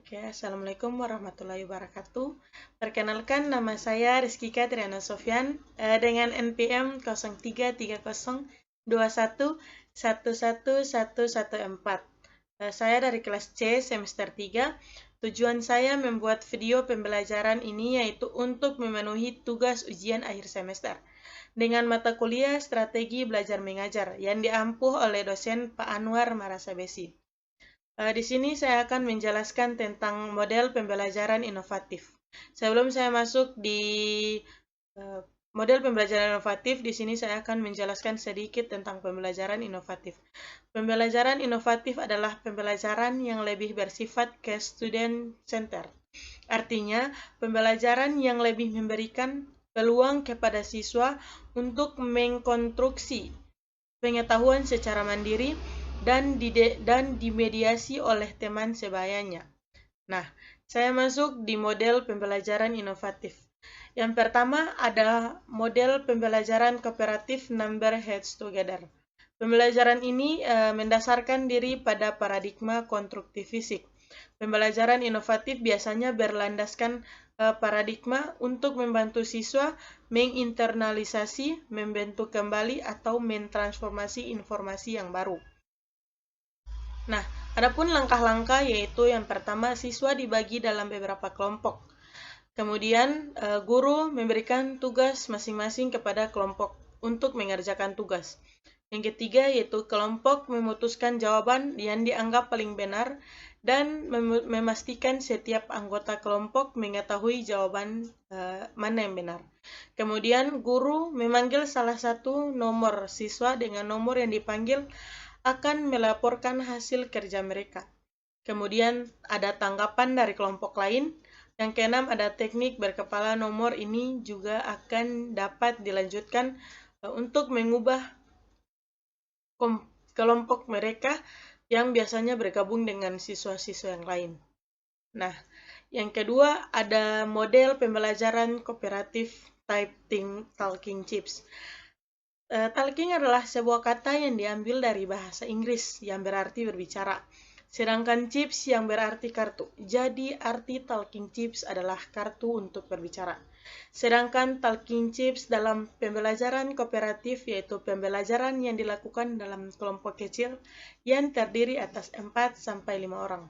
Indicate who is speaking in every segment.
Speaker 1: Oke, Assalamualaikum warahmatullahi wabarakatuh. Perkenalkan, nama saya Rizkika Triana Sofyan dengan NPM 033021111114. Saya dari kelas C semester 3. Tujuan saya membuat video pembelajaran ini yaitu untuk memenuhi tugas ujian akhir semester dengan mata kuliah Strategi Belajar Mengajar yang diampuh oleh dosen Pak Anwar Marasabesi. Di sini saya akan menjelaskan tentang model pembelajaran inovatif. Sebelum saya masuk di model pembelajaran inovatif, di sini saya akan menjelaskan sedikit tentang pembelajaran inovatif. Pembelajaran inovatif adalah pembelajaran yang lebih bersifat ke student center. Artinya, pembelajaran yang lebih memberikan peluang kepada siswa untuk mengkonstruksi pengetahuan secara mandiri dan dimediasi oleh teman sebayanya. Nah, saya masuk di model pembelajaran inovatif. Yang pertama ada model pembelajaran kooperatif Number Heads Together. Pembelajaran ini mendasarkan diri pada paradigma konstruktivistik. Pembelajaran inovatif biasanya berlandaskan paradigma untuk membantu siswa menginternalisasi, membentuk kembali, atau mentransformasi informasi yang baru. Nah, adapun langkah-langkah yaitu yang pertama, siswa dibagi dalam beberapa kelompok. Kemudian, guru memberikan tugas masing-masing kepada kelompok untuk mengerjakan tugas. Yang ketiga yaitu kelompok memutuskan jawaban yang dianggap paling benar dan memastikan setiap anggota kelompok mengetahui jawaban mana yang benar. Kemudian, guru memanggil salah satu nomor siswa dengan nomor yang dipanggil akan melaporkan hasil kerja mereka. Kemudian ada tanggapan dari kelompok lain. Yang keenam ada teknik berkepala nomor, ini juga akan dapat dilanjutkan untuk mengubah kelompok mereka yang biasanya bergabung dengan siswa-siswa yang lain. Nah, yang kedua ada model pembelajaran kooperatif type talking chips. Talking adalah sebuah kata yang diambil dari bahasa Inggris yang berarti berbicara, sedangkan chips yang berarti kartu. Jadi arti talking chips adalah kartu untuk berbicara. Sedangkan talking chips dalam pembelajaran kooperatif yaitu pembelajaran yang dilakukan dalam kelompok kecil yang terdiri atas 4-5 orang.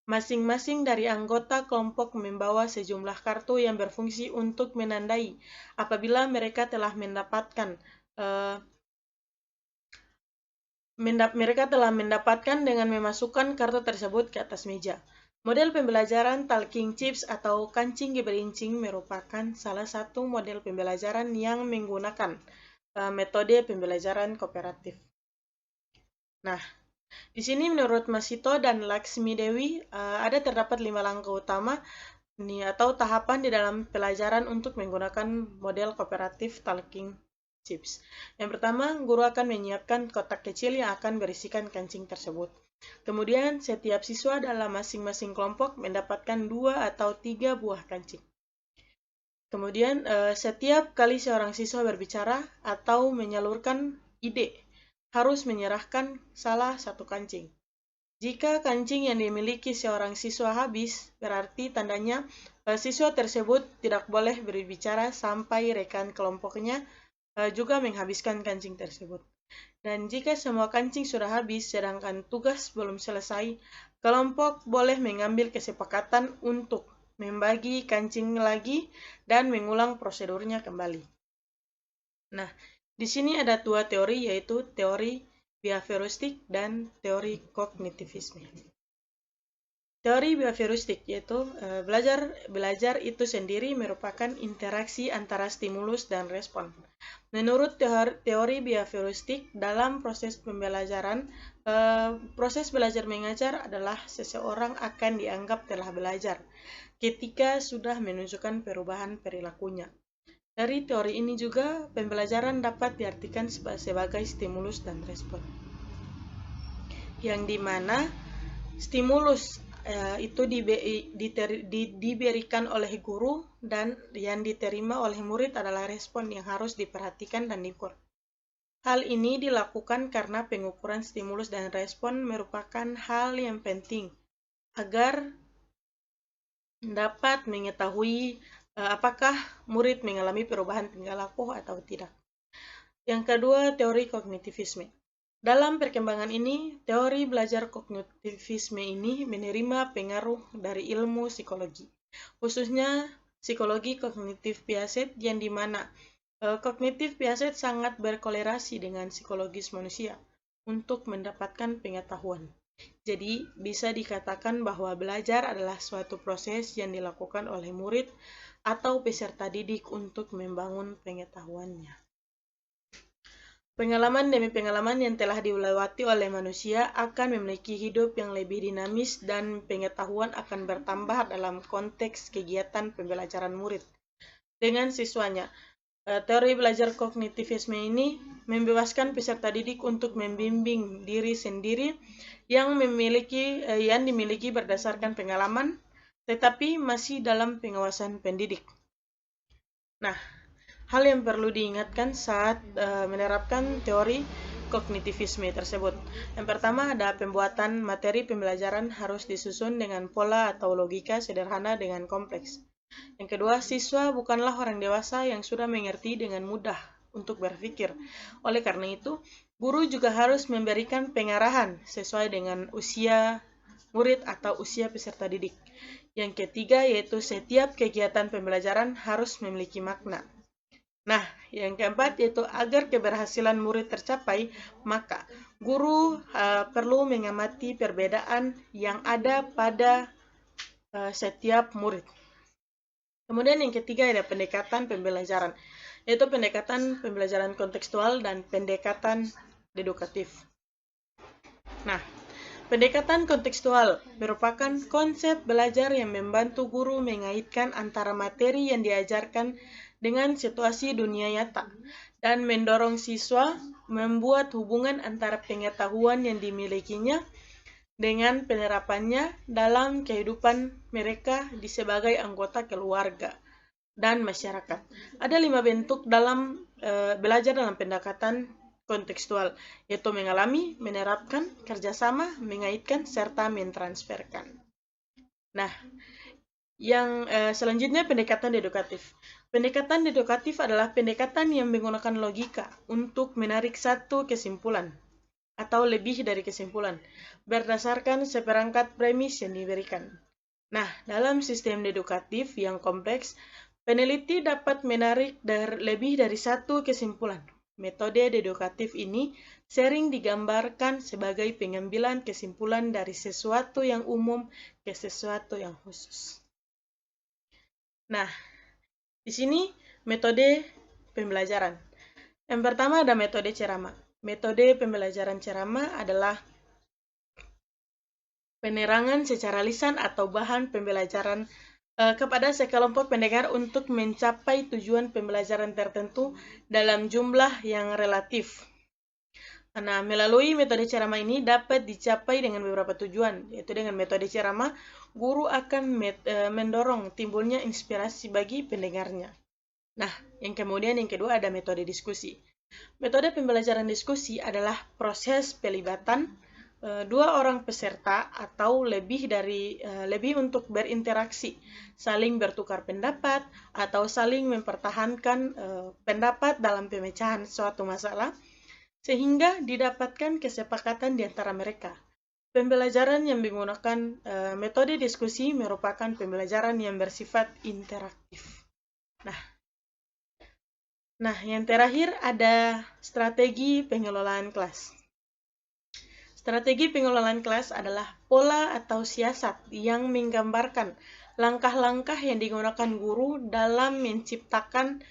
Speaker 1: Masing-masing dari anggota kelompok membawa sejumlah kartu yang berfungsi untuk menandai apabila mereka telah mendapatkan dengan memasukkan kartu tersebut ke atas meja. Model pembelajaran talking chips atau kancing geberincing merupakan salah satu model pembelajaran yang menggunakan metode pembelajaran kooperatif. Nah, di sini menurut Masito dan Laksmi Dewi ada terdapat 5 langkah utama atau tahapan di dalam pelajaran untuk menggunakan model kooperatif talking chips. Yang pertama, guru akan menyiapkan kotak kecil yang akan berisikan kancing tersebut. Kemudian, setiap siswa dalam masing-masing kelompok mendapatkan 2 atau 3 buah kancing. Kemudian, setiap kali seorang siswa berbicara atau menyalurkan ide, harus menyerahkan salah satu kancing. Jika kancing yang dimiliki seorang siswa habis, berarti tandanya siswa tersebut tidak boleh berbicara sampai rekan kelompoknya juga menghabiskan kancing tersebut. Dan jika semua kancing sudah habis sedangkan tugas belum selesai, kelompok boleh mengambil kesepakatan untuk membagi kancing lagi dan mengulang prosedurnya kembali. Nah, di sini ada 2 teori yaitu teori behavioristik dan teori kognitivisme. Teori behavioristik yaitu belajar itu sendiri merupakan interaksi antara stimulus dan respon. Menurut teori behavioristik, dalam proses pembelajaran, proses belajar mengajar adalah seseorang akan dianggap telah belajar ketika sudah menunjukkan perubahan perilakunya. Dari teori ini juga, pembelajaran dapat diartikan sebagai stimulus dan respon. Yang dimana stimulus itu diberikan oleh guru dan yang diterima oleh murid adalah respon yang harus diperhatikan dan diukur. Hal ini dilakukan karena pengukuran stimulus dan respon merupakan hal yang penting agar dapat mengetahui apakah murid mengalami perubahan tingkah laku atau tidak. Yang kedua, teori kognitivisme. Dalam perkembangan ini, teori belajar kognitivisme ini menerima pengaruh dari ilmu psikologi, khususnya psikologi kognitif Piaget, yang dimana kognitif Piaget sangat berkolerasi dengan psikologis manusia untuk mendapatkan pengetahuan. Jadi, bisa dikatakan bahwa belajar adalah suatu proses yang dilakukan oleh murid atau peserta didik untuk membangun pengetahuannya. Pengalaman demi pengalaman yang telah dilewati oleh manusia akan memiliki hidup yang lebih dinamis dan pengetahuan akan bertambah dalam konteks kegiatan pembelajaran murid dengan siswanya. Teori belajar kognitivisme ini membebaskan peserta didik untuk membimbing diri sendiri yang dimiliki berdasarkan pengalaman, tetapi masih dalam pengawasan pendidik. Nah, hal yang perlu diingatkan saat menerapkan teori kognitivisme tersebut. Yang pertama, ada pembuatan materi pembelajaran harus disusun dengan pola atau logika sederhana dengan kompleks. Yang kedua, siswa bukanlah orang dewasa yang sudah mengerti dengan mudah untuk berpikir. Oleh karena itu, guru juga harus memberikan pengarahan sesuai dengan usia murid atau usia peserta didik. Yang ketiga, yaitu setiap kegiatan pembelajaran harus memiliki makna. Nah, yang keempat yaitu agar keberhasilan murid tercapai, maka guru perlu mengamati perbedaan yang ada pada setiap murid. Kemudian yang ketiga ada pendekatan pembelajaran, yaitu pendekatan pembelajaran kontekstual dan pendekatan dedukatif. Nah, pendekatan kontekstual merupakan konsep belajar yang membantu guru mengaitkan antara materi yang diajarkan dengan situasi dunia nyata dan mendorong siswa membuat hubungan antara pengetahuan yang dimilikinya dengan penerapannya dalam kehidupan mereka sebagai anggota keluarga dan masyarakat. Ada 5 bentuk dalam belajar dalam pendekatan kontekstual, yaitu mengalami, menerapkan, kerjasama, mengaitkan, serta mentransferkan. Nah, yang selanjutnya pendekatan dedukatif. Pendekatan dedukatif adalah pendekatan yang menggunakan logika untuk menarik satu kesimpulan atau lebih dari kesimpulan berdasarkan seperangkat premis yang diberikan. Nah, dalam sistem dedukatif yang kompleks, peneliti dapat menarik lebih dari satu kesimpulan. Metode dedukatif ini sering digambarkan sebagai pengambilan kesimpulan dari sesuatu yang umum ke sesuatu yang khusus. Nah, di sini metode pembelajaran. Yang pertama ada metode ceramah. Metode pembelajaran ceramah adalah penerangan secara lisan atau bahan pembelajaran kepada sekelompok pendengar untuk mencapai tujuan pembelajaran tertentu dalam jumlah yang relatif. Nah, melalui metode ceramah ini dapat dicapai dengan beberapa tujuan, yaitu dengan metode ceramah, guru akan mendorong timbulnya inspirasi bagi pendengarnya. Nah, yang kedua ada metode diskusi. Metode pembelajaran diskusi adalah proses pelibatan dua orang peserta atau lebih untuk berinteraksi, saling bertukar pendapat atau saling mempertahankan pendapat dalam pemecahan suatu masalah, sehingga didapatkan kesepakatan di antara mereka. Pembelajaran yang menggunakan metode diskusi merupakan pembelajaran yang bersifat interaktif. Nah, yang terakhir ada strategi pengelolaan kelas. Strategi pengelolaan kelas adalah pola atau siasat yang menggambarkan langkah-langkah yang digunakan guru dalam menciptakan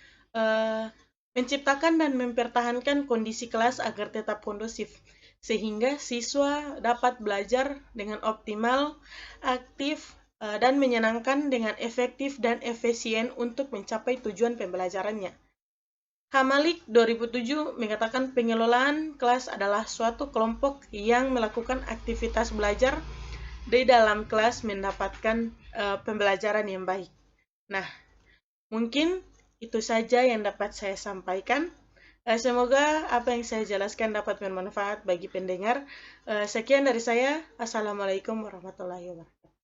Speaker 1: dan mempertahankan kondisi kelas agar tetap kondusif, sehingga siswa dapat belajar dengan optimal, aktif, dan menyenangkan dengan efektif dan efisien untuk mencapai tujuan pembelajarannya. Hamalik 2007 mengatakan pengelolaan kelas adalah suatu kelompok yang melakukan aktivitas belajar di dalam kelas mendapatkan pembelajaran yang baik. Nah, mungkin itu saja yang dapat saya sampaikan. Semoga apa yang saya jelaskan dapat bermanfaat bagi pendengar. Sekian dari saya. Assalamualaikum warahmatullahi wabarakatuh.